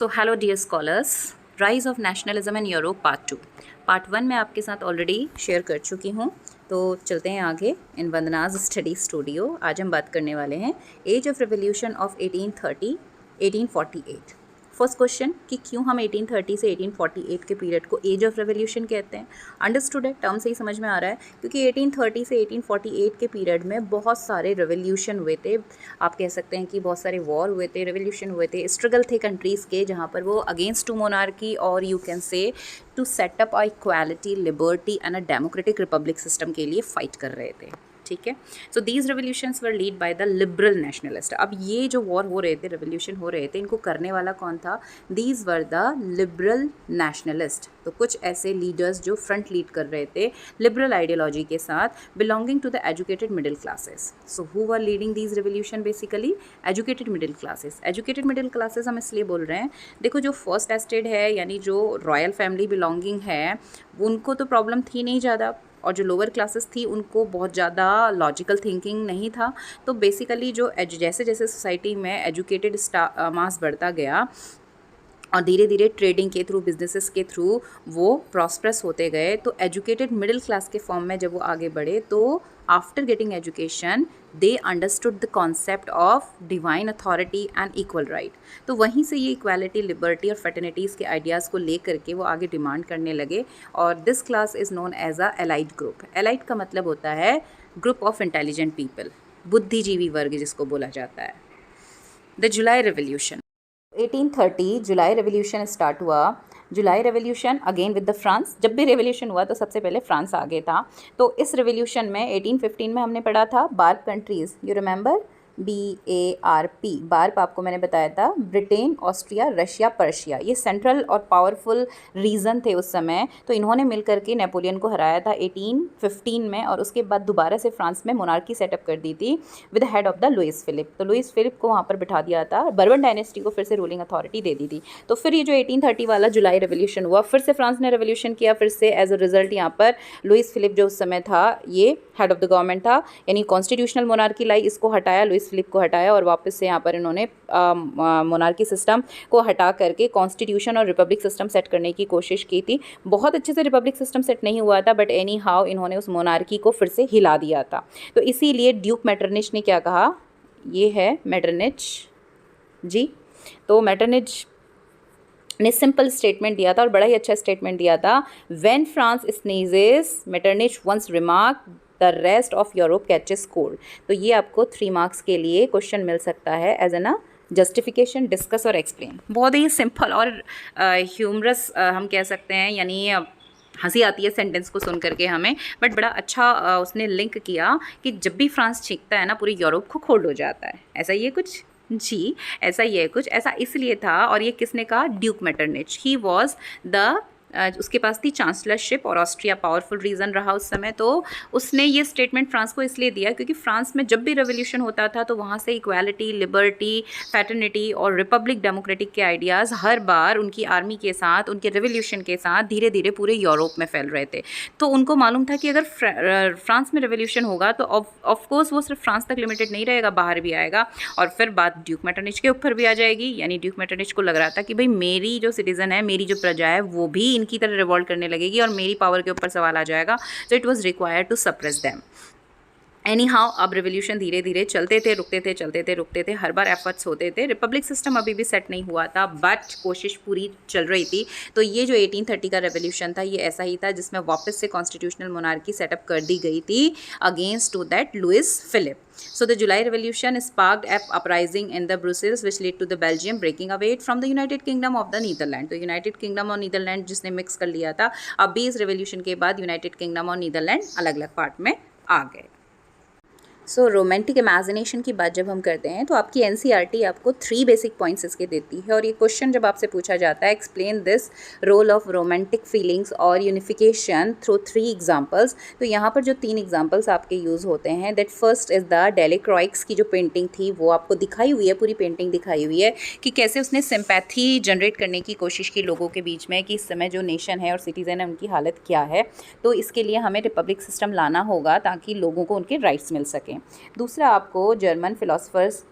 तो hello dear scholars, rise of nationalism in Europe part 2। Part 1 में आपके साथ ऑलरेडी शेयर कर चुकी हूँ। तो चलते हैं आगे इन वंदनाज स्टडी स्टूडियो। आज हम बात करने वाले हैं age of revolution of 1848। First question कि क्यों हम 1830 से 1848 के पीरियड को एज ऑफ रेवोल्यूशन कहते हैं। अंडरस्टूड है, टर्म से ही समझ में आ रहा है, क्योंकि 1830 से 1848 के पीरियड में बहुत सारे रेवोल्यूशन हुए थे। आप कह सकते हैं कि बहुत सारे वॉर हुए थे, रेवोल्यूशन हुए थे, स्ट्रगल थे कंट्रीज़ के, जहाँ पर वो अगेंस्ट टू मोनार्की और you can say to set up a equality, liberty and a democratic republic system के लिए फाइट कर रहे थे। ठीक है, so these revolutions were lead by the liberal nationalist. अब ये जो वॉर हो रहे थे, रेवोल्यूशन हो रहे थे, इनको करने वाला कौन था? These were the liberal nationalist. तो कुछ ऐसे लीडर्स जो फ्रंट लीड कर रहे थे लिबरल आइडियोलॉजी के साथ, belonging to the educated middle classes. So who were leading these revolution? Basically educated middle classes. Educated middle classes हम इसलिए बोल रहे हैं, देखो जो फर्स्ट एस्टेट है, यानी जो रॉयल फैमिली बिलोंगिंग है, उनको तो प्रॉब्लम थी नहीं ज़्यादा, और जो लोअर क्लासेस थी उनको बहुत ज़्यादा लॉजिकल थिंकिंग नहीं था। तो बेसिकली जो जैसे जैसे सोसाइटी में एजुकेटेड मास बढ़ता गया और धीरे धीरे ट्रेडिंग के थ्रू, बिजनेसेस के थ्रू वो प्रॉस्परस होते गए, तो एजुकेटेड मिडिल क्लास के फॉर्म में जब वो आगे बढ़े, तो after getting education they understood the concept of divine authority and equal right. तो वहीं से ये इक्वालिटी, लिबर्टी और फ्रेटर्निटीज़ के आइडियाज़ को ले करके वो आगे डिमांड करने लगे। और this class is known as a elite group. Elite का मतलब होता है ग्रुप ऑफ इंटेलिजेंट पीपल, बुद्धिजीवी वर्ग जिसको बोला जाता है। The July revolution 1830 July revolution start हुआ। July revolution again with the France. जब भी रेवोल्यूशन हुआ तो सबसे पहले फ्रांस आगे था। तो इस रेवोल्यूशन में 1815 में हमने पढ़ा था बार्प कंट्रीज़, यू रिमेंबर, BARP। बार्प आपको मैंने बताया था ब्रिटेन, ऑस्ट्रिया, रशिया, पर्शिया, ये सेंट्रल और पावरफुल रीजन थे उस समय। तो इन्होंने मिलकर के नेपोलियन को हराया था 1815 में, और उसके बाद दोबारा से फ्रांस में मोनार्की सेटअप कर दी थी with head of the Louis Philippe. तो लुइस फिलिप को वहाँ पर बिठा दिया था, बर्बन डायनेस्टी को फिर से रूलिंग अथॉरिटी दे दी थी। तो फिर ये जो 1830 वाला जुलाई रेवोल्यूशन हुआ, फिर से फ्रांस ने रेवोल्यूशन किया, फिर से एज अ रिजल्ट यहाँ पर लुइस फिलिप जो उस समय था, ये हेड ऑफ द गवर्नमेंट था, यानी कॉन्स्टिट्यूशनल मोनार्की लाई, इसको हटाया, लुइस फिलिप को हटाया, और वापस से यहाँ पर इन्होंने मोनार्की सिस्टम को हटा करके कॉन्स्टिट्यूशन और रिपब्लिक सिस्टम सेट करने की कोशिश की थी। बहुत अच्छे से रिपब्लिक सिस्टम सेट नहीं हुआ था, बट एनी हाउ इन्होंने उस मोनार्की को फिर से हिला दिया था। तो इसीलिए ड्यूक मेटरनिच ने क्या कहा, ये है मेटरनिच जी, तो मेटरनिच ने सिंपल स्टेटमेंट दिया था और बड़ा ही अच्छा स्टेटमेंट दिया था। When France sneezes, Metternich once remark, the rest of Europe catches cold. तो ये आपको 3 मार्क्स के लिए क्वेश्चन मिल सकता है एज एन जस्टिफिकेशन, डिस्कस और एक्सप्लेन। बहुत ही सिंपल और ह्यूमरस हम कह सकते हैं, यानी हंसी आती है सेंटेंस को सुन करके हमें, बट बड़ा अच्छा उसने लिंक किया कि जब भी फ्रांस छींकता है ना, पूरे यूरोप को खोल्ड हो जाता है। ऐसा ही है कुछ जी, ऐसा ही है कुछ। ऐसा इसलिए था, और ये किसने कहा? ड्यूक मेटरनिच। ही वॉज द उसके पास थी चांसलरशिप, और ऑस्ट्रिया पावरफुल रीजन रहा उस समय। तो उसने ये स्टेटमेंट फ्रांस को इसलिए दिया क्योंकि फ्रांस में जब भी रेवोल्यूशन होता था तो वहाँ से इक्वालिटी, लिबर्टी, फ्रेटर्निटी और रिपब्लिक डेमोक्रेटिक के आइडियाज़ हर बार उनकी आर्मी के साथ, उनके रेवोल्यूशन के साथ धीरे धीरे पूरे यूरोप में फैल रहे थे। तो उनको मालूम था कि अगर फ्रांस में रेवोल्यूशन होगा तो ऑफकोर्स वो सिर्फ फ्रांस तक लिमिटेड नहीं रहेगा, बाहर भी आएगा, और फिर बात ड्यूक मेटरनिच के ऊपर भी आ जाएगी। यानी ड्यूक मेटरनिच को लग रहा था कि भाई मेरी जो सिटीज़न है, मेरी जो प्रजा है, वो भी इनकी तरह रिवॉल्ट करने लगेगी और मेरी पावर के ऊपर सवाल आ जाएगा। So it was required to suppress them. Anyhow अब रेवोल्यूशन धीरे धीरे चलते थे, रुकते थे, चलते थे, रुकते थे, हर बार एफर्ट्स होते थे। रिपब्लिक सिस्टम अभी भी सेट नहीं हुआ था, बट कोशिश पूरी चल रही थी। तो ये जो 1830 का रेवोल्यूशन था, ये ऐसा ही था जिसमें वापस से कॉन्स्टिट्यूशनल मोनार्की सेटअप कर दी गई थी against to that Louis Philippe. So the July Revolution sparked an uprising in the Brussels, which led to the Belgium breaking away from the United Kingdom of the Netherlands. तो United kingdom और Netherlands जिसने mix कर लिया था, अब भी इस revolution के बाद यूनाइटेड किंगडम और नीदरलैंड अलग अलग पार्ट में आ गए। सो रोमांटिक इमेजिनेशन की बात जब हम करते हैं तो आपकी NCERT आपको 3 बेसिक पॉइंट्स इसके देती है, और ये क्वेश्चन जब आपसे पूछा जाता है, explain this role of romantic feelings और यूनिफिकेशन थ्रू 3 एग्जांपल्स। तो यहाँ पर जो 3 एग्जांपल्स आपके यूज़ होते हैं, दैट फर्स्ट इज़ द डेलेक्रॉइक्स की जो पेंटिंग थी, वो आपको दिखाई हुई है, पूरी पेंटिंग दिखाई हुई है कि कैसे उसने सिंपैथी जनरेट करने की कोशिश की लोगों के बीच में, कि इस समय जो नेशन है और सिटीज़न है उनकी हालत क्या है। तो इसके लिए हमें रिपब्लिक सिस्टम लाना होगा ताकि लोगों को उनके राइट्स मिल सकें। दूसरा, आपको जर्मन फिलोसफर्स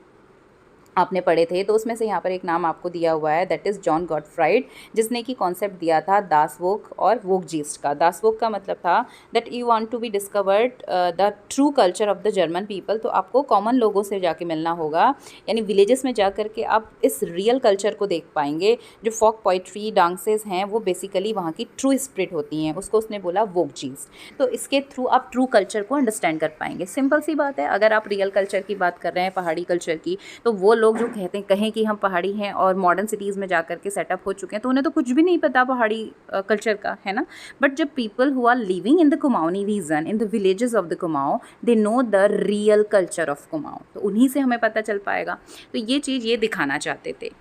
आपने पढ़े थे, तो उसमें से यहाँ पर एक नाम आपको दिया हुआ है, दैट इज़ जॉन गॉटफ्राइड, जिसने कि कॉन्सेप्ट दिया था दासवोक और वोकजीस्ट का। दासवोक का मतलब था that you want to be discovered the true culture of the German people. तो आपको कॉमन लोगों से जाके मिलना होगा, यानी विलेजेस में जा कर के आप इस रियल कल्चर को देख पाएंगे। जो फोक पोइट्री डांसेस हैं वो बेसिकली वहाँ की ट्रू स्पिरिट होती हैं, उसको उसने बोला वोकजीस्ट। तो इसके थ्रू आप ट्रू कल्चर को अंडरस्टैंड कर पाएंगे। सिंपल सी बात है, अगर आप रियल कल्चर की बात कर रहे हैं, पहाड़ी कल्चर की, तो वो लोग जो कहें कि हम पहाड़ी हैं और मॉडर्न सिटीज़ में जा कर के सेटअप हो चुके हैं, तो उन्हें तो कुछ भी नहीं पता पहाड़ी कल्चर का, है ना। बट जब people who are living in the Kumaoni region, in the villages of the Kumaon, they know the real culture of Kumaon, तो उन्हीं से हमें पता चल पाएगा। तो ये चीज़ ये दिखाना चाहते थे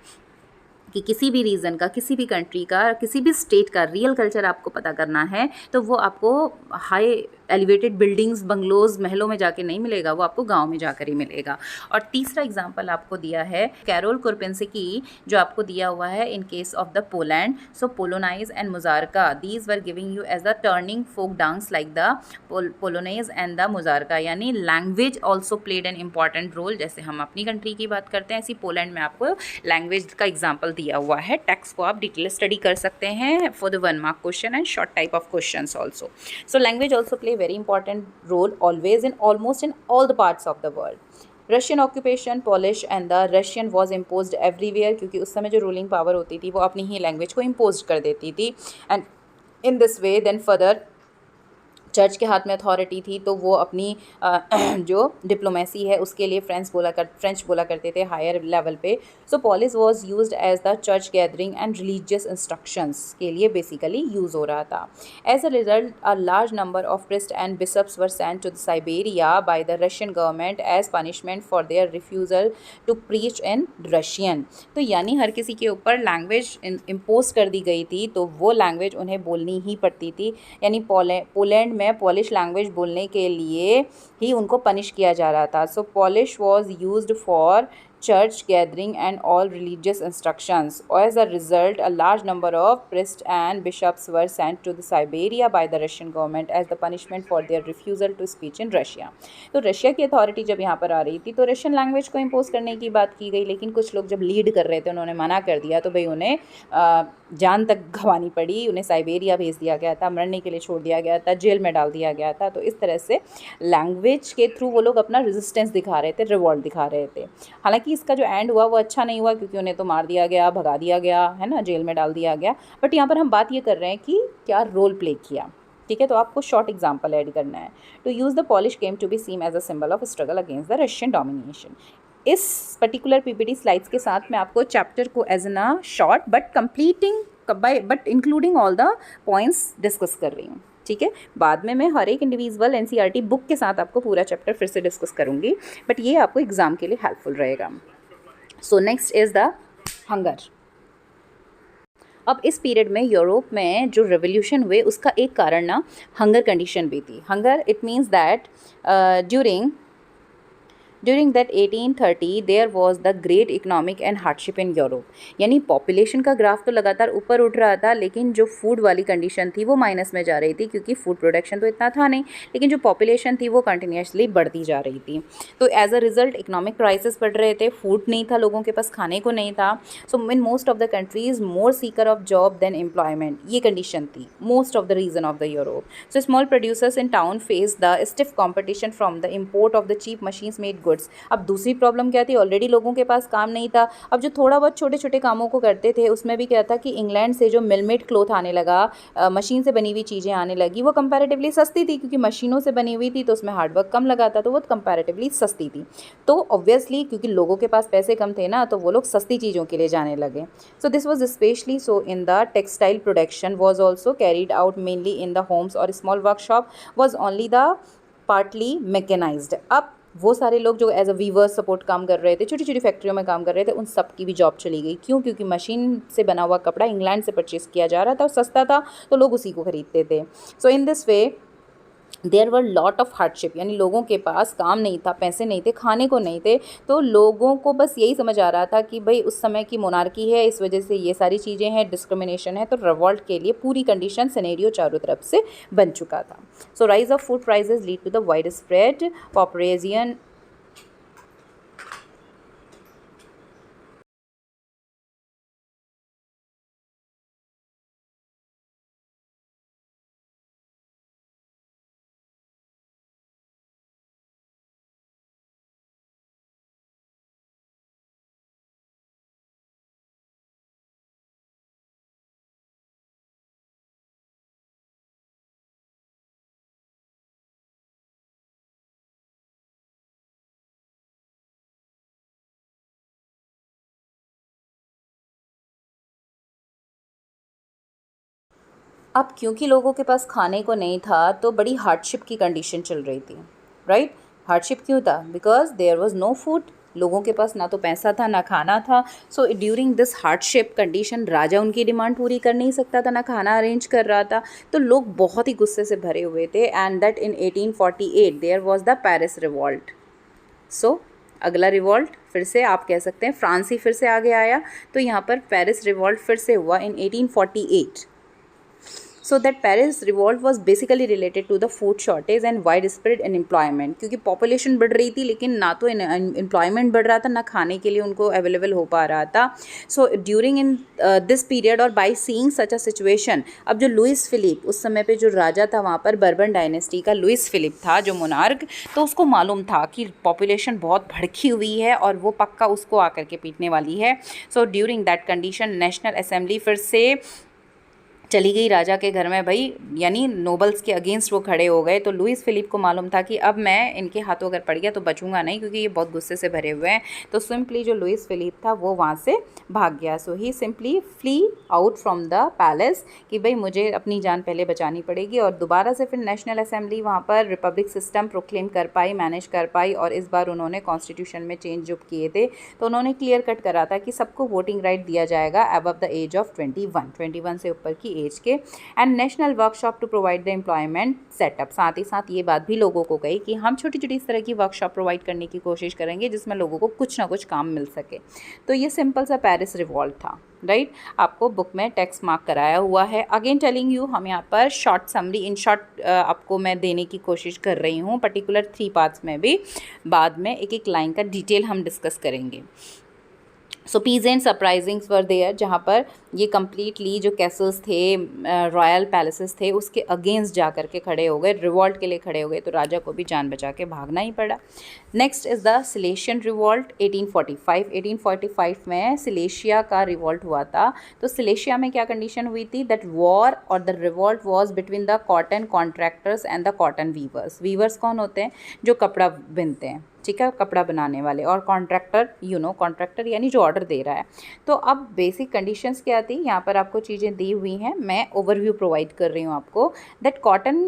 कि किसी भी रीजन का, किसी भी कंट्री का, किसी भी स्टेट का रियल कल्चर आपको पता करना है तो वो आपको हाई एलिवेटेड बिल्डिंग्स, बंगलोज, महलों में जाके नहीं मिलेगा, वो आपको गांव में जाकर ही मिलेगा। और तीसरा एग्जांपल आपको दिया है कैरोल कोरपेंस्की, जो आपको दिया हुआ है in case of the Poland. So polonaise and mazurka, these were giving you as the turning folk dance like the polonaise and the mazurka, यानी language also played an important role. जैसे हम अपनी country की बात करते हैं, ऐसी Poland में आपको लैंग्वेज का एग्जाम्पल दिया हुआ है। टेक्स्ट को आप डिटेल स्टडी कर सकते हैं for the 1 mark question and short type of questions also. So language also play very important role always in almost in all the parts of the world. Russian occupation, Polish and the Russian was imposed everywhere, क्योंकि उस समय जो ruling power होती थी वो अपनी ही language को impose कर देती थी। And in this way then further church के हाथ में अथॉरिटी थी, तो वो अपनी जो डिप्लोमेसी है उसके लिए फ्रेंच बोला करते थे हायर लेवल पे। So Polish was used as the church gathering and religious instructions के लिए बेसिकली यूज़ हो रहा था। As a result a large number of priest and bishops were sent to the Siberia by the Russian government as punishment for their refusal to preach in Russian. तो यानी हर किसी के ऊपर लैंग्वेज इम्पोज कर दी गई थी, तो वो लैंग्वेज उन्हें बोलनी ही पड़ती थी। यानी पोलैंड में पॉलिश लैंग्वेज बोलने के लिए ही उनको पनिश किया जा रहा था। So Polish was used for church gathering and all religious instructions. As a result, a large number of priests and bishops were sent to the Siberia by the Russian government as the punishment for their refusal to speak in Russia. तो Russia की authority जब यहाँ पर आ रही थी तो Russian language को impose करने की बात की गई, लेकिन कुछ लोग जब लीड कर रहे थे उन्होंने मना कर दिया, तो भाई उन्हें जान तक गंवानी पड़ी, उन्हें साइबेरिया भेज दिया गया था, मरने के लिए छोड़ दिया गया था, जेल में डाल दिया गया था। तो इस तरह से लैंग्वेज के थ्रू वो लोग अपना रेजिस्टेंस दिखा रहे थे, रिवॉल्ट दिखा रहे थे। हालांकि इसका जो एंड हुआ वो अच्छा नहीं हुआ, क्योंकि उन्हें तो मार दिया गया, भगा दिया गया, है ना, जेल में डाल दिया गया। बट यहाँ पर हम बात ये कर रहे हैं कि क्या रोल प्ले किया, ठीक है। तो आपको शॉर्ट एग्जाम्पल ऐड करना है। To use the Polish came to be seem as a symbol of struggle against the Russian domination. इस पर्टिकुलर पीपीटी स्लाइड्स के साथ मैं आपको चैप्टर को as an a short but including all the points discuss कर रही हूँ, ठीक है। बाद में मैं हर एक इंडिविजुअल एनसीईआरटी बुक के साथ आपको पूरा चैप्टर फिर से डिस्कस करूँगी, बट ये आपको एग्जाम के लिए हेल्पफुल रहेगा। So next is the hunger. अब इस पीरियड में यूरोप में जो रेवोल्यूशन हुए उसका एक कारण ना हंगर कंडीशन भी थी। Hunger it means that during that 1830 there was the great economic and hardship in Europe. यानी पॉपुलेशन का ग्राफ तो लगातार ऊपर उठ रहा था, लेकिन जो फूड वाली कंडीशन थी वो माइनस में जा रही थी, क्योंकि फूड प्रोडक्शन तो इतना था नहीं, लेकिन जो पॉपुलेशन थी वो कंटिन्यूसली बढ़ती जा रही थी। तो as a result economic crisis बढ़ रहे थे, फूड नहीं था, लोगों के पास खाने को नहीं था। So in most of the countries more seeker of job than employment, ये कंडीशन थी most of the region of the Europe. So small producers in town face the stiff competition from the import of the cheap machines made goods. अब दूसरी problem क्या थी, already लोगों के पास काम नहीं था। अब जो थोड़ा बहुत छोटे छोटे कामों को करते थे उसमें भी क्या था कि इंग्लैंड से जो मिलमेड क्लॉथ आने लगा, मशीन से बनी हुई चीज़ें आने लगी, वो कंपैरेटिवली सस्ती थी, क्योंकि मशीनों से बनी हुई थी तो उसमें हार्डवर्क कम लगा था, तो वो कंपैरेटिवली सस्ती थी। तो ऑब्वियसली क्योंकि लोगों के पास पैसे कम थे ना, तो वो लोग सस्ती चीज़ों के लिए जाने लगे। So this was specially so in the textile production was also carried out mainly in the homes और small workshop was only the partly mechanised. अब वो सारे लोग जो एज अ वीवर्स सपोर्ट काम कर रहे थे, छोटी छोटी फैक्ट्रियों में काम कर रहे थे, उन सब की भी जॉब चली गई। क्यों? क्योंकि मशीन से बना हुआ कपड़ा इंग्लैंड से परचेस किया जा रहा था और सस्ता था, तो लोग उसी को खरीदते थे। So in this way there were lot of hardship, यानी लोगों के पास काम नहीं था, पैसे नहीं थे, खाने को नहीं थे, तो लोगों को बस यही समझ आ रहा था कि भाई उस समय की मोनार्की है, इस वजह से ये सारी चीज़ें हैं, डिस्क्रिमिनेशन है। तो रिवॉल्ट के लिए पूरी कंडीशन सिनेरियो चारों तरफ से बन चुका था। So rise of food prices lead to the wide spread population अब क्योंकि लोगों के पास खाने को नहीं था तो बड़ी हार्डशिप की कंडीशन चल रही थी, राइट। हार्डशिप क्यों था? Because there was no food, लोगों के पास ना तो पैसा था ना खाना था। So during this hardship condition राजा उनकी डिमांड पूरी कर नहीं सकता था, ना खाना अरेंज कर रहा था, तो लोग बहुत ही गुस्से से भरे हुए थे। And that in 1848 there was the Paris revolt. सो अगला रिवॉल्ट फिर से आप कह सकते हैं फ्रांस ही फिर से आगे आया, तो यहाँ पर पेरिस रिवॉल्ट फिर से हुआ इन 1848। So that Paris revolt was basically related to the food shortage and widespread unemployment, क्योंकि population बढ़ रही थी लेकिन ना तो employment बढ़ रहा था, ना खाने के लिए उनको available हो पा रहा था। So during in this period और by seeing such a situation, अब जो लुइस फिलिप उस समय पे जो राजा था वहाँ पर बर्बन डायनेस्टी का लुइस फिलिप था जो मोनार्क, तो उसको मालूम था कि population बहुत भड़की हुई है और वो पक्का उसको आकर के पीटने वाली है। So during that condition national assembly फिर से चली गई राजा के घर में भाई, यानी नोबल्स के अगेंस्ट वो खड़े हो गए। तो लुइस फिलिप को मालूम था कि अब मैं इनके हाथों अगर पड़ गया तो बचूंगा नहीं, क्योंकि ये बहुत गुस्से से भरे हुए हैं। तो सिंपली जो लुइस फिलिप था वो वहाँ से भाग गया। So he simply flee out from the palace कि भाई मुझे अपनी जान पहले बचानी पड़ेगी। और दोबारा से फिर नेशनल असेंबली वहाँ पर रिपब्लिक सिस्टम प्रोक्लेम कर पाई, मैनेज कर पाई। और इस बार उन्होंने कॉन्स्टिट्यूशन में चेंज जो किए थे तो उन्होंने क्लियर कट करा था कि सबको वोटिंग राइट दिया जाएगा अबव द एज ऑफ 21 से ऊपर की एज के। And national workshop to provide the employment setup, साथ ही साथ ये बात भी लोगों को कही कि हम छोटी छोटी इस तरह की वर्कशॉप प्रोवाइड करने की कोशिश करेंगे जिसमें लोगों को कुछ ना कुछ काम मिल सके। तो ये सिंपल सा पेरिस रिवॉल्ट था, राइट। आपको बुक में टेक्स्ट मार्क कराया हुआ है। अगेन टेलिंग यू, हम यहाँ पर शॉर्ट समरी इन शॉर्ट आपको मैं देने की कोशिश कर रही हूँ, पर्टिकुलर 3 पार्ट्स में भी। बाद में एक एक लाइन का डिटेल हम डिस्कस करेंगे। सो पीजेंट्स अपराइजिंग्स वर देयर, जहाँ पर ये कम्प्लीटली जो कैसल्स थे, रॉयल पैलेसेस थे, उसके अगेंस्ट जा कर के खड़े हो गए, रिवॉल्ट के लिए खड़े हो गए। तो राजा को भी जान बचा के भागना ही पड़ा। Next is the Silesian revolt 1845। 1845 में सिलेशिया का रिवॉल्ट हुआ था। तो सिलेशिया में क्या कंडीशन हुई थी? दैट वॉर और the revolt was between the cotton contractors and the cotton weavers. Weavers कौन होते हैं? जो कपड़ा बुनते हैं, ठीक है, कपड़ा बनाने वाले। और कॉन्ट्रैक्टर, कॉन्ट्रैक्टर यानी जो ऑर्डर दे रहा है। तो अब बेसिक कंडीशंस क्या थी, यहाँ पर आपको चीज़ें दी हुई हैं, मैं ओवरव्यू प्रोवाइड कर रही हूँ आपको। दैट कॉटन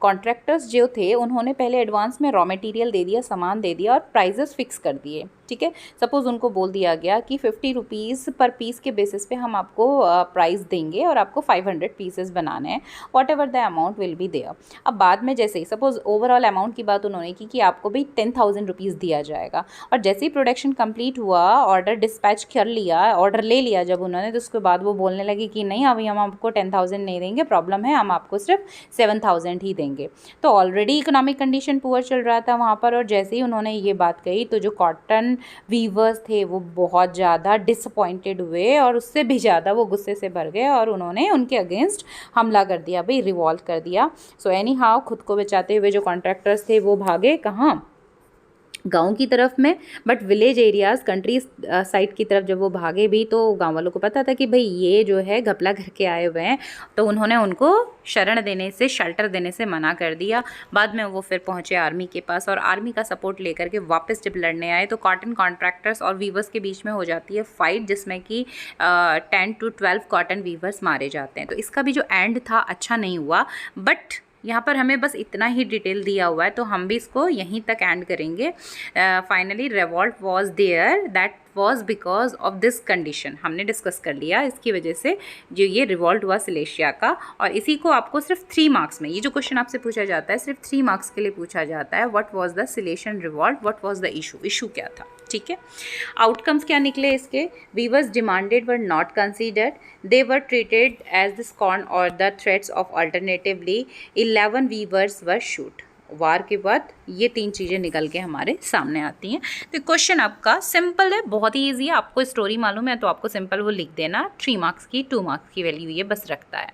कॉन्ट्रैक्टर्स जो थे उन्होंने पहले एडवांस में रॉ मटेरियल दे दिया, सामान दे दिया और प्राइजेस फिक्स कर दिए, ठीक है। सपोज़ उनको बोल दिया गया कि 50 रुपीज़ पर पीस के बेसिस पे हम आपको प्राइस देंगे और आपको 500 पीसेस बनाने हैं, whatever the amount will be there. अब बाद में जैसे ही सपोज़ ओवरऑल अमाउंट की बात उन्होंने की कि आपको भी 10,000 रुपीज़ दिया जाएगा। और जैसे ही प्रोडक्शन कंप्लीट हुआ, ऑर्डर डिस्पैच कर लिया, ऑर्डर ले लिया जब उन्होंने, तो उसके बाद वो बोलने लगे कि नहीं अभी हम आपको 10,000 नहीं देंगे, प्रॉब्लम है, हम आपको सिर्फ 7,000 ही देंगे। तो ऑलरेडी इकोनॉमिक कंडीशन पुअर चल रहा था वहाँ पर। और जैसे ही उन्होंने ये बात कही तो जो कॉटन वीवर्स थे वो बहुत ज़्यादा डिसअपॉइंटेड हुए और उससे भी ज़्यादा वो गुस्से से भर गए और उन्होंने उनके अगेंस्ट हमला कर दिया, भाई रिवॉल्ट कर दिया। सो एनी हाउ खुद को बचाते हुए जो कॉन्ट्रैक्टर्स थे वो भागे कहाँ? गांव की तरफ में। But village areas, country side की तरफ जब वो भागे भी तो गांव वालों को पता था कि भाई ये जो है घपला करके आए हुए हैं, तो उन्होंने उनको शरण देने से, शेल्टर देने से मना कर दिया। बाद में वो फिर पहुंचे आर्मी के पास और आर्मी का सपोर्ट लेकर के वापस जब लड़ने आए तो कॉटन कॉन्ट्रैक्टर्स और वीवर्स के बीच में हो जाती है फाइट, जिसमें कि 10 to 12 कॉटन वीवर्स मारे जाते हैं। तो इसका भी जो एंड था अच्छा नहीं हुआ। बट यहाँ पर हमें बस इतना ही डिटेल दिया हुआ है तो हम भी इसको यहीं तक एंड करेंगे। Finally revolt was there, that was because of this condition. हमने डिस्कस कर लिया इसकी वजह से जो ये रिवॉल्ट हुआ सिलेशिया का। और इसी को आपको सिर्फ 3 मार्क्स में, ये जो क्वेश्चन आपसे पूछा जाता है सिर्फ 3 मार्क्स के लिए पूछा जाता है। What was the Silesian revolt, what was the issue, issue क्या था, ठीक है। आउटकम्स क्या निकले इसके? Weavers demanded were not considered, they were treated as the scorn और the threats of alternatively 11 weavers were shoot. वार के बाद ये 3 चीज़ें निकल के हमारे सामने आती हैं। तो क्वेश्चन आपका सिंपल है, बहुत ही ईजी है। आपको स्टोरी मालूम है तो आपको सिंपल वो लिख देना। 3 मार्क्स की 2 मार्क्स की वैल्यू ये बस रखता है।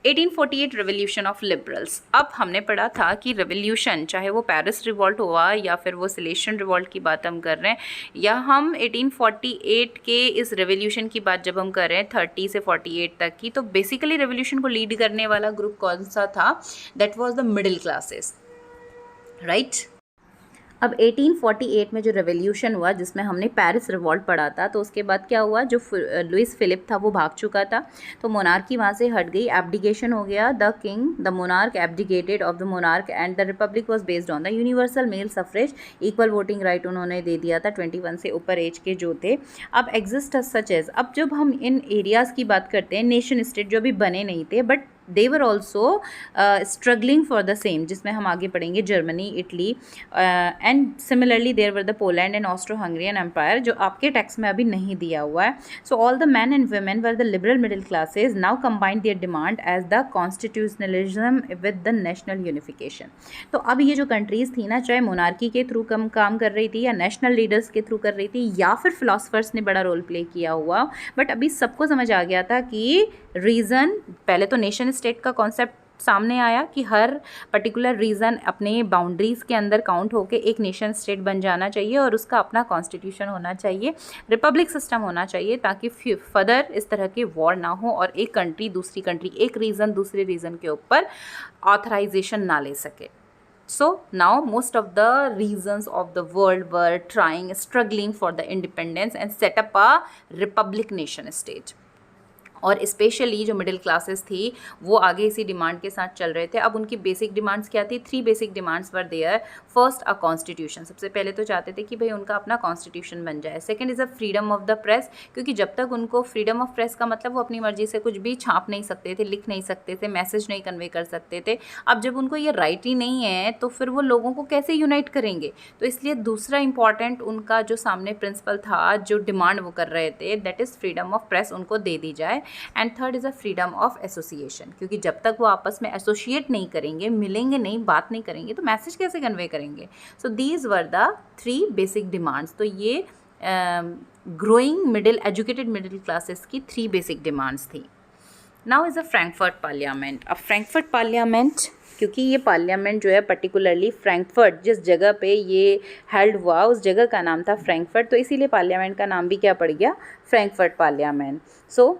1848 रेवोल्यूशन ऑफ लिबरल्स। अब हमने पढ़ा था कि रेवोल्यूशन, चाहे वो पेरिस रिवॉल्ट हुआ या फिर वो सिलेशियन रिवॉल्ट की बात हम कर रहे हैं, या हम 1848 के इस रेवोल्यूशन की बात जब हम कर रहे हैं 30 से 48 तक की, तो बेसिकली रेवोल्यूशन को लीड करने वाला ग्रुप कौन सा था? That was the middle classes, right. अब 1848 में जो रेवोल्यूशन हुआ जिसमें हमने पेरिस रिवॉल्ट पढ़ा था, तो उसके बाद क्या हुआ, जो लुइस फिलिप था वो भाग चुका था, तो मोनार्की वहाँ से हट गई, एब्डिकेशन हो गया, the king the monarch abdicated of the monarch and the republic was based on the universal male suffrage, equal voting right उन्होंने दे दिया था 21 से ऊपर एज के जो थे। अब एग्जिस्ट सच एज, अब जब हम इन एरियाज़ की बात करते हैं, नेशन स्टेट जो अभी बने नहीं थे but they were also struggling for the same, जिसमें हम आगे पढ़ेंगे Germany, Italy and similarly there were the Poland and Austro Hungarian empire, जो आपके टेक्स्ट में अभी नहीं दिया हुआ है। So all the men and women were the liberal middle classes now combined their demand as the constitutionalism with the national unification. तो अब ये जो कंट्रीज़ थी ना, चाहे मोनार्की के थ्रू काम कर रही थी या नेशनल लीडर्स के थ्रू कर रही थी या फिर फिलोसफर्स ने बड़ा रोल प्ले किया हुआ, बट अभी सबको समझ आ गया था कि रीज़न, पहले तो नेशन स्टेट का कॉन्सेप्ट सामने आया कि हर पर्टिकुलर रीजन अपने बाउंड्रीज़ के अंदर काउंट होकर एक नेशन स्टेट बन जाना चाहिए और उसका अपना कॉन्स्टिट्यूशन होना चाहिए, रिपब्लिक सिस्टम होना चाहिए, ताकि फर्दर इस तरह के वॉर ना हो और एक कंट्री दूसरी कंट्री, एक रीजन दूसरे रीजन के ऊपर ऑथराइजेशन ना ले सके। So now most of the regions of the world were struggling for the independence and set up a republic nation state. और स्पेशली जो मिडिल क्लासेस थी वो आगे इसी डिमांड के साथ चल रहे थे। अब उनकी बेसिक डिमांड्स क्या थी? 3 basic demands were there. First, a constitution, सबसे पहले तो चाहते थे कि भाई उनका अपना कॉन्स्टिट्यूशन बन जाए। Second is a freedom of the press, क्योंकि जब तक उनको फ्रीडम ऑफ प्रेस का मतलब वो अपनी मर्जी से कुछ भी छाप नहीं सकते थे, लिख नहीं सकते थे, मैसेज नहीं कन्वे कर सकते थे। अब जब उनको ये राइट ही नहीं है तो फिर वो लोगों को कैसे यूनाइट करेंगे? तो इसलिए दूसरा इंपॉर्टेंट उनका जो सामने प्रिंसिपल था, जो डिमांड वो कर रहे थे, that is freedom of press उनको दे दी जाए। And third is a freedom of association, क्योंकि जब तक वो आपस में एसोसिएट नहीं करेंगे, मिलेंगे नहीं, बात नहीं करेंगे, तो मैसेज कैसे कन्वे करेंगे? So these were the 3 basic demands. तो ये growing middle educated middle classes की 3 बेसिक डिमांड्स थी। Now is a Frankfurt parliament. अब फ्रैंकफर्ट पार्लियामेंट, क्योंकि ये पार्लियामेंट जो है पर्टिकुलरली फ्रैंकफर्ट जिस जगह पे ये हेल्ड हुआ उस जगह का नाम था फ्रैंकफर्ट, तो इसीलिए पार्लियामेंट का नाम भी क्या पड़ गया? Frankfurt parliament. So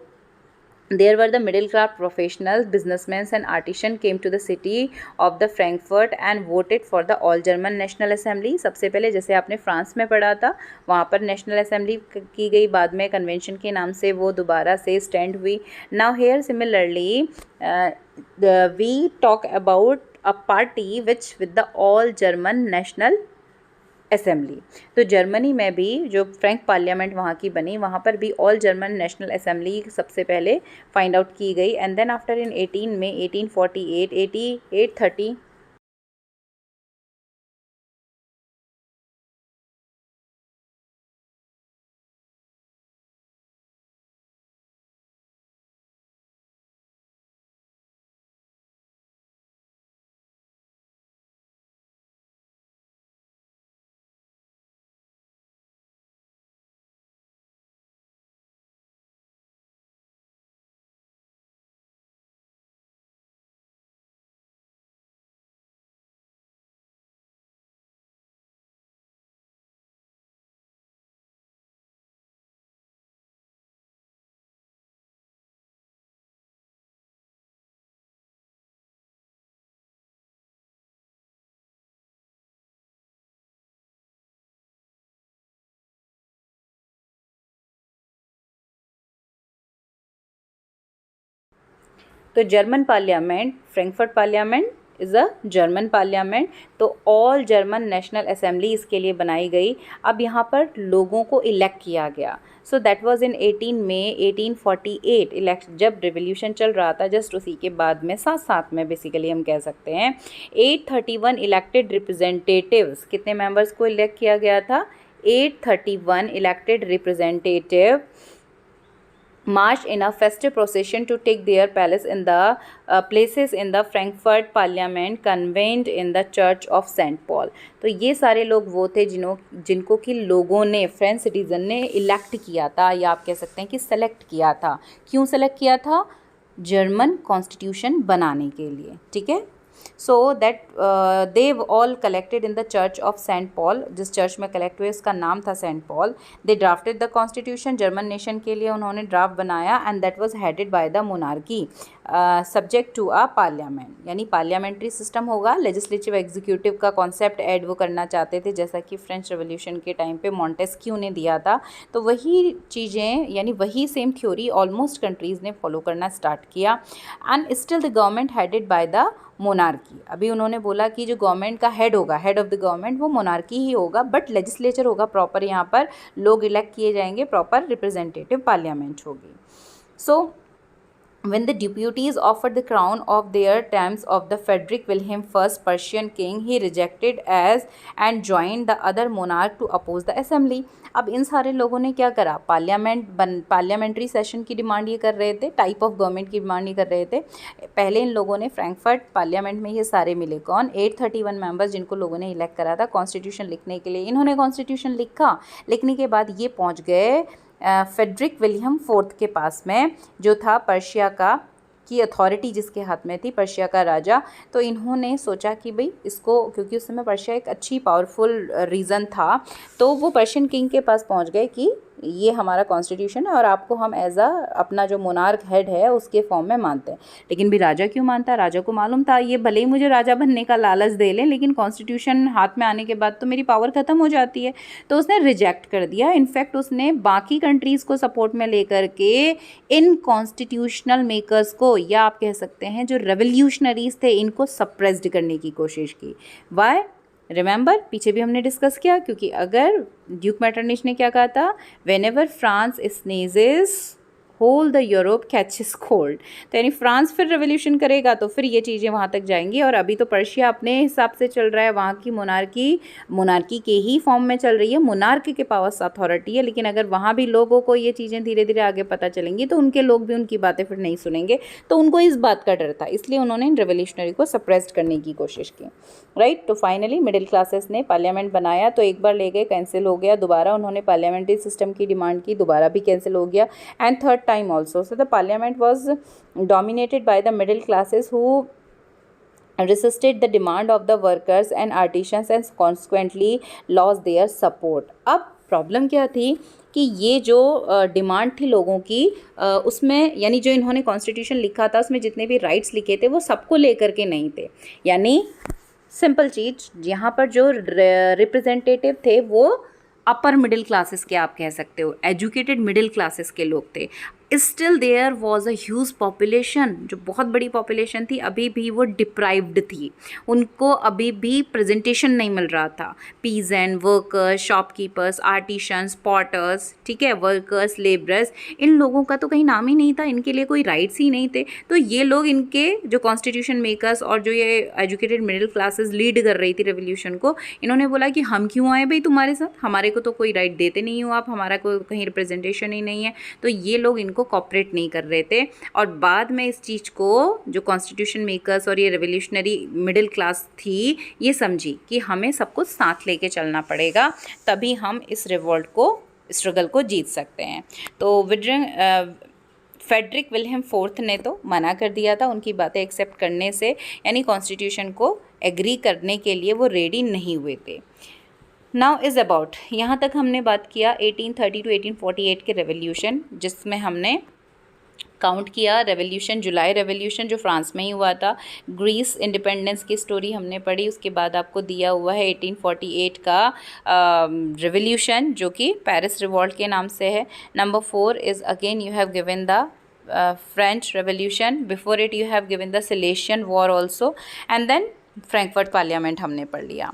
there were the middle class professionals, businessmen and artisans came to the city of the Frankfurt and voted for the all German National Assembly। सबसे पहले जैसे आपने फ्रांस में पढ़ा था वहाँ पर नेशनल असेंबली की गई, बाद में कन्वेंशन के नाम से वो दोबारा से स्टैंड हुई। Now here similarly we talk about a party which with the all German national assembly. तो जर्मनी में भी जो फ्रैंक पार्लियामेंट वहाँ की बनी, वहाँ पर भी ऑल जर्मन नेशनल असेंबली सबसे पहले फाइंड आउट की गई। एंड देन आफ्टर इन 18 में 1848 8830 तो German parliament, Frankfurt parliament is a German parliament. तो ऑल जर्मन नेशनल असेंबली इसके लिए बनाई गई। अब यहाँ पर लोगों को इलेक्ट किया गया। So that was in 18 May 1848 election, जब रिवोल्यूशन चल रहा था जस्ट उसी के बाद में साथ साथ में बेसिकली हम कह सकते हैं 831 इलेक्टेड रिप्रेजेंटेटिव्स, कितने मेंबर्स को इलेक्ट किया गया था? 831 elected representative marched in a festive procession to take their place in the Frankfurt Parliament convened in the Church of St. Paul। तो ये सारे लोग वो थे जिनको कि लोगों ने, फ्रेंच सिटीज़न ने इलेक्ट किया था, या आप कह सकते हैं कि सेलेक्ट किया था। क्यों सेलेक्ट किया था? जर्मन कॉन्स्टिट्यूशन बनाने के लिए, ठीक है। So that they all collected in the church of Saint Paul, जिस चर्च में कलेक्ट हुए उसका नाम था Saint Paul. They drafted the constitution, German nation के लिए उन्होंने ड्राफ्ट बनाया, and that was headed by the monarchy. Subject to a parliament, यानी पार्लियामेंट्री सिस्टम होगा। लेजिस्लेटिव एग्जीक्यूटिव का कॉन्सेप्ट ऐड वो करना चाहते थे, जैसा कि फ्रेंच रेवोल्यूशन के टाइम पे मॉन्टेस्क्यू ने दिया था। तो वही चीज़ें, यानी वही सेम थ्योरी ऑलमोस्ट कंट्रीज़ ने फॉलो करना स्टार्ट किया। And still the government headed by the monarchy. अभी उन्होंने बोला कि जो गवर्नमेंट का हेड होगा, हेड ऑफ द गवर्नमेंट, वो मोनार्की ही होगा, बट लेजिस्लेचर होगा प्रॉपर, यहाँ पर लोग इलेक्ट किए जाएंगे, प्रॉपर रिप्रेजेंटेटिव पार्लियामेंट होगी। सो when the deputies offered the crown of their terms of the Frederick William I Prussian king, he rejected as and joined the other monarch to oppose the assembly. अब इन सारे लोगों ने क्या करा, parliamentary session की demand ये कर रहे थे, टाइप ऑफ गवर्नमेंट की डिमांड ये कर रहे थे। पहले इन लोगों ने फ्रैंकफर्ट पार्लियामेंट में ये सारे मिले, कौन, 831 मेंबर्स जिनको लोगों ने इलेक्ट करा था कॉन्स्टिट्यूशन लिखने के लिए। इन्होंने कॉन्स्टिट्यूशन लिखा, लिखने के बाद ये पहुँच गए फेडरिक विलियम फोर्थ के पास में, जो था पर्शिया का की अथॉरिटी जिसके हाथ में थी, पर्शिया का राजा। तो इन्होंने सोचा कि भाई इसको, क्योंकि उस समय पर्शिया एक अच्छी पावरफुल रीज़न था, तो वो पर्शियन किंग के पास पहुंच गए कि ये हमारा कॉन्स्टिट्यूशन है और आपको हम एज अ अपना जो मोनार्क हेड है उसके फॉर्म में मानते हैं। लेकिन भी राजा क्यों मानता है, राजा को मालूम था ये भले ही मुझे राजा बनने का लालच दे लें, लेकिन कॉन्स्टिट्यूशन हाथ में आने के बाद तो मेरी पावर ख़त्म हो जाती है। तो उसने रिजेक्ट कर दिया। इनफैक्ट उसने बाकी कंट्रीज़ को सपोर्ट में लेकर के इन कॉन्स्टिट्यूशनल मेकर्स को, या आप कह सकते हैं जो रेवोल्यूशनरीज थे, इनको सप्रेस्ड करने की कोशिश की। वाई, रिमेंबर, पीछे भी हमने डिस्कस किया, क्योंकि अगर ड्यूक मेटरनिच ने क्या कहा था, whenever France sneezes whole the Europe catches cold. तो यानी फ्रांस फिर रेवोल्यूशन करेगा तो फिर ये चीज़ें वहाँ तक जाएंगी। और अभी तो पर्शिया अपने हिसाब से चल रहा है, वहाँ की मोनार्की के ही फॉर्म में चल रही है, मोनार्क के पास अथॉरिटी है। लेकिन अगर वहाँ भी लोगों को ये चीज़ें धीरे धीरे आगे पता चलेंगी तो उनके लोग भी उनकी बातें फिर नहीं सुनेंगे। तो उनको इस बात का डर था, इसलिए उन्होंने इन रेवोल्यूशनरी को सप्रेस्ड करने की कोशिश की, राइट। तो फाइनली मिडिल क्लासेस ने पार्लियामेंट बनाया, तो एक बार ले गए, कैंसिल हो गया, दोबारा उन्होंने पार्लियामेंट्री सिस्टम की डिमांड की, दोबारा भी कैंसिल हो गया, and third time also. So the parliament was dominated by the middle classes who resisted the demand of the workers and artisans and consequently lost their support. अब problem क्या थी कि ये जो डिमांड थी लोगों की, उसमें यानी जो इन्होंने कॉन्स्टिट्यूशन लिखा था उसमें जितने भी राइट्स लिखे थे वो सबको लेकर के नहीं थे। यानी सिंपल चीज़, यहाँ पर जो रिप्रेजेंटेटिव थे वो अपर मिडिल क्लासेस के, आप कह सकते हो एजुकेटेड मिडिल क्लासेस के लोग थे। Still there was a huge population, जो बहुत बड़ी पॉपुलेशन थी, अभी भी वो डिप्राइव्ड थी, उनको अभी भी प्रेजेंटेशन नहीं मिल रहा था। Peasant, workers, shopkeepers, artisans, potters, ठीक है, वर्कर्स, लेबरर्स, इन लोगों का तो कहीं नाम ही नहीं था, इनके लिए कोई राइट्स ही नहीं थे। तो ये लोग, इनके जो कॉन्स्टिट्यूशन मेकर्स और जो ये एजुकेटेड मिडिल क्लासेस लीड कर रही थी रेवोल्यूशन को, इन्होंने बोला कि हम क्यों आए भाई तुम्हारे साथ, हमारे को तो कोई राइट देते नहीं हो आप, हमारा कोई कहीं रिप्रेजेंटेशन ही नहीं है। तो ये लोग इनको कॉपरेट नहीं कर रहे थे। और बाद में इस चीज़ को जो कॉन्स्टिट्यूशन मेकर्स और ये रेवोल्यूशनरी मिडिल क्लास थी, ये समझी कि हमें सबको साथ लेके चलना पड़ेगा, तभी हम इस रिवॉल्ट को, स्ट्रगल को जीत सकते हैं। तो फेडरिक विलियम फोर्थ ने तो मना कर दिया था उनकी बातें एक्सेप्ट करने से, यानी कॉन्स्टिट्यूशन को एग्री करने के लिए वो रेडी नहीं हुए थे। नाउ इज़ अबाउट, यहाँ तक हमने बात किया 1830 to 1848 के रेवोल्यूशन, जिसमें हमने काउंट किया रेवोल्यूशन, जुलाई रेवोल्यूशन जो फ्रांस में ही हुआ था। ग्रीस इंडिपेंडेंस की स्टोरी हमने पढ़ी, उसके बाद आपको दिया हुआ है 1848 का रेवोल्यूशन जो कि पेरिस रिवॉल्ट के नाम से है। Number 4 is again you have given the French revolution, before it you have given the Silesian war also, and then Frankfurt parliament हमने पढ़ लिया।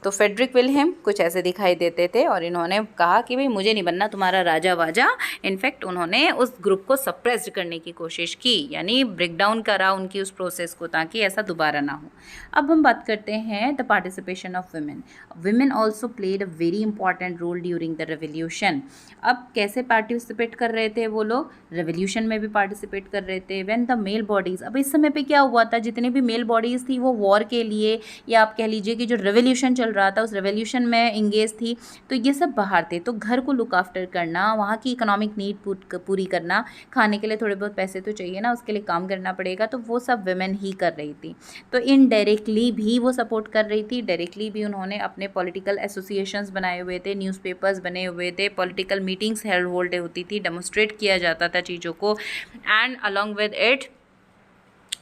तो फेडरिक विलियम कुछ ऐसे दिखाई देते थे और इन्होंने कहा कि भाई मुझे नहीं बनना तुम्हारा राजा वाजा। इनफैक्ट उन्होंने उस ग्रुप को सप्रेस्ड करने की कोशिश की, यानी ब्रेक डाउन करा उनकी उस प्रोसेस को, ताकि ऐसा दोबारा ना हो। अब हम बात करते हैं the participation of women. Women also played a very important role during the revolution. अब कैसे पार्टिसिपेट कर रहे थे वो लोग, रेवोल्यूशन में भी पार्टिसिपेट कर रहे थे। व्हेन द मेल बॉडीज़, अब इस समय पे क्या हुआ था, जितने भी मेल बॉडीज़ थी वो वॉर के लिए, या आप कह लीजिए कि जो रेवोल्यूशन चल रहा था उस रेवोल्यूशन में इंगेज थी, तो ये सब बाहर थे। तो घर को लुक आफ्टर करना, वहाँ की इकोनॉमिक नीड पूरी करना, खाने के लिए थोड़े बहुत पैसे तो चाहिए ना, उसके लिए काम करना पड़ेगा, तो वो सब वुमेन ही कर रही थी। तो इनडायरेक्टली भी वो सपोर्ट कर रही थी, डायरेक्टली भी उन्होंने अपने पॉलिटिकल एसोसिएशंस बनाए हुए थे, न्यूज़पेपर्स बने हुए थे, पॉलिटिकल मीटिंग्स होल्ड होती थी, डेमोस्ट्रेट किया जाता था चीज़ों को, and along with it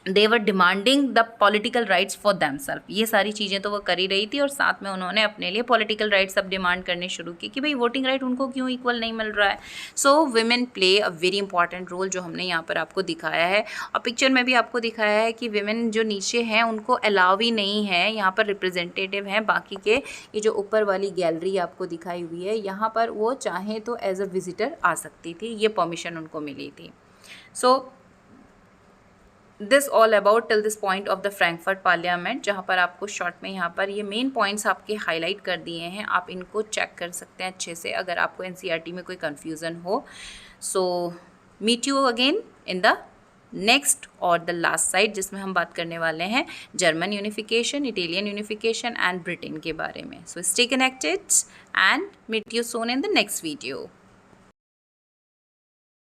they were demanding the political rights for themselves. ये सारी चीज़ें तो वो कर ही रही थी, और साथ में उन्होंने अपने लिए पॉलिटिकल राइट्स अब डिमांड करने शुरू की कि भाई वोटिंग राइट उनको क्यों इक्वल नहीं मिल रहा है। So women play a very important role, जो हमने यहाँ पर आपको दिखाया है, और पिक्चर में भी आपको दिखाया है कि वीमेन जो नीचे हैं उनको अलाउ ही नहीं है, यहाँ पर रिप्रेजेंटेटिव हैं बाकी के। ये जो ऊपर वाली गैलरी आपको दिखाई हुई है, यहाँ पर वो चाहें तो एज अ विजिटर आ सकती थी, ये परमिशन उनको मिली थी। So this all about till this point of the Frankfurt parliament, जहाँ पर आपको शॉर्ट में यहाँ पर ये मेन पॉइंट्स आपके हाईलाइट कर दिए हैं, आप इनको चेक कर सकते हैं अच्छे से अगर आपको एनसीईआरटी में कोई कन्फ्यूज़न हो। So meet you again in the next और द लास्ट साइड, जिसमें हम बात करने वाले हैं German unification, Italian unification and Britain के बारे में। So stay connected and meet you soon in the next video.